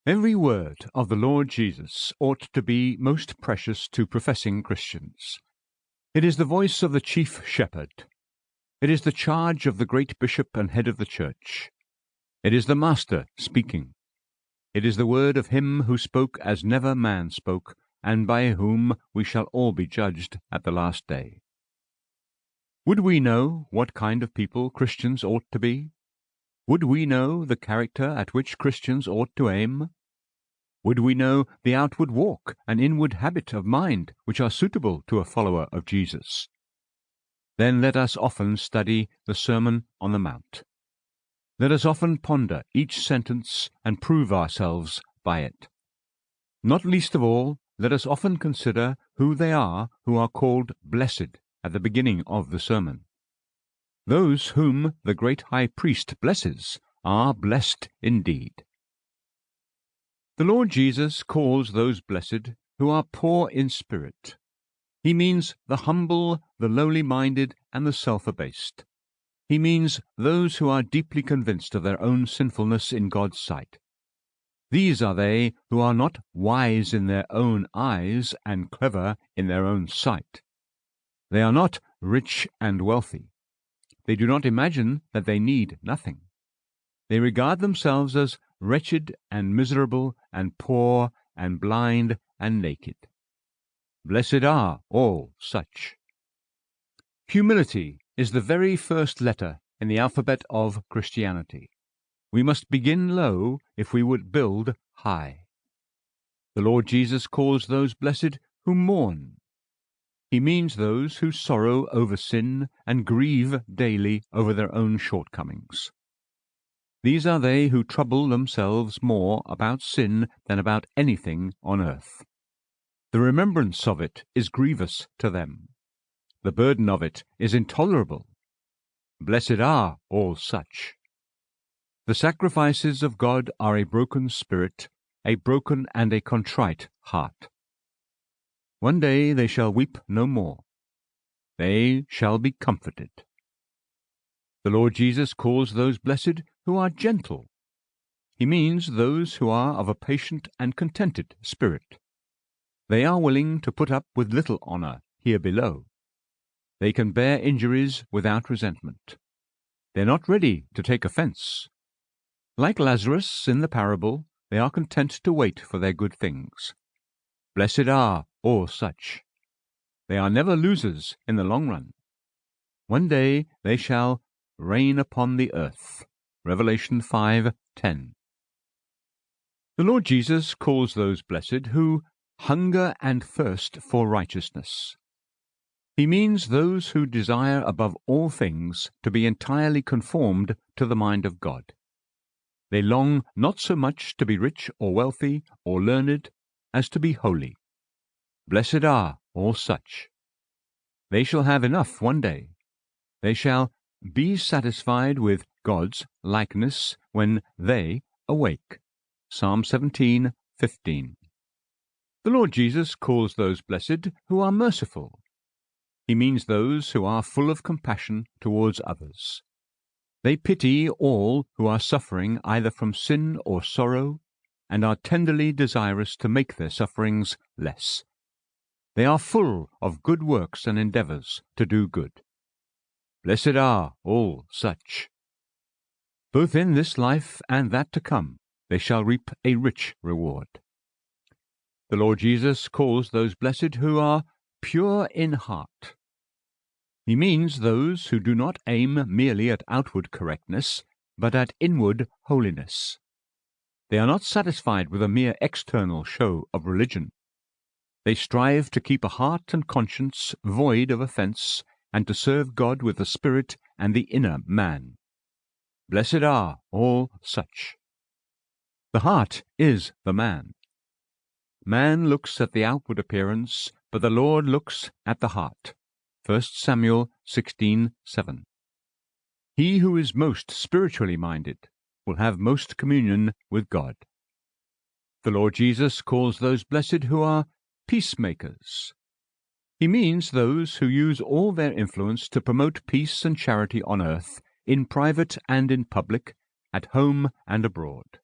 Every word of the Lord Jesus ought to be most precious to professing Christians. It is the voice of the chief shepherd. It is the charge of the great bishop and head of the church. It is the Master speaking. It is the word of him who spoke as never man spoke, and by whom we shall all be judged at the last day. Would we know what kind of people Christians ought to be? Would we know the character at which Christians ought to aim? Would we know the outward walk and inward habit of mind which are suitable to a follower of Jesus? Then let us often study the Sermon on the Mount. Let us often ponder each sentence and prove ourselves by it. Not least of all, let us often consider who they are who are called blessed at the beginning of the sermon. Those whom the great high priest blesses are blessed indeed. The Lord Jesus calls those blessed who are poor in spirit. He means the humble, the lowly-minded, and the self-abased. He means those who are deeply convinced of their own sinfulness in God's sight. These are they who are not wise in their own eyes and clever in their own sight. They are not rich and wealthy. They do not imagine that they need nothing. They regard themselves as wretched and miserable and poor and blind and naked. Blessed are all such. Humility is the very first letter in the alphabet of Christianity. We must begin low if we would build high. The Lord Jesus calls those blessed who mourn. He means those who sorrow over sin and grieve daily over their own shortcomings. These are they who trouble themselves more about sin than about anything on earth. The remembrance of it is grievous to them. The burden of it is intolerable. Blessed are all such. The sacrifices of God are a broken spirit, a broken and a contrite heart. One day they shall weep no more. They shall be comforted. The Lord Jesus calls those blessed who are gentle. He means those who are of a patient and contented spirit. They are willing to put up with little honour here below. They can bear injuries without resentment. They are not ready to take offence. Like Lazarus in the parable, they are content to wait for their good things. Blessed are all such. They are never losers in the long run. One day they shall reign upon the earth. Revelation 5:10. The Lord Jesus calls those blessed who hunger and thirst for righteousness. He means those who desire above all things to be entirely conformed to the mind of God. They long not so much to be rich or wealthy or learned as to be holy. Blessed are all such. They shall have enough one day. They shall be satisfied with God's likeness when they awake. Psalm 17:15. The Lord Jesus calls those blessed who are merciful. He means those who are full of compassion towards others. They pity all who are suffering either from sin or sorrow, and are tenderly desirous to make their sufferings less. They are full of good works and endeavours to do good. Blessed are all such. Both in this life and that to come, they shall reap a rich reward. The Lord Jesus calls those blessed who are pure in heart. He means those who do not aim merely at outward correctness, but at inward holiness. They are not satisfied with a mere external show of religion. They strive to keep a heart and conscience void of offence, and to serve God with the spirit and the inner man. Blessed are all such. The heart is the man. Man looks at the outward appearance, but the Lord looks at the heart. 1 Samuel 16:7. He who is most spiritually minded will have most communion with God. The Lord Jesus calls those blessed who are peacemakers. He means those who use all their influence to promote peace and charity on earth, in private and in public, at home and abroad.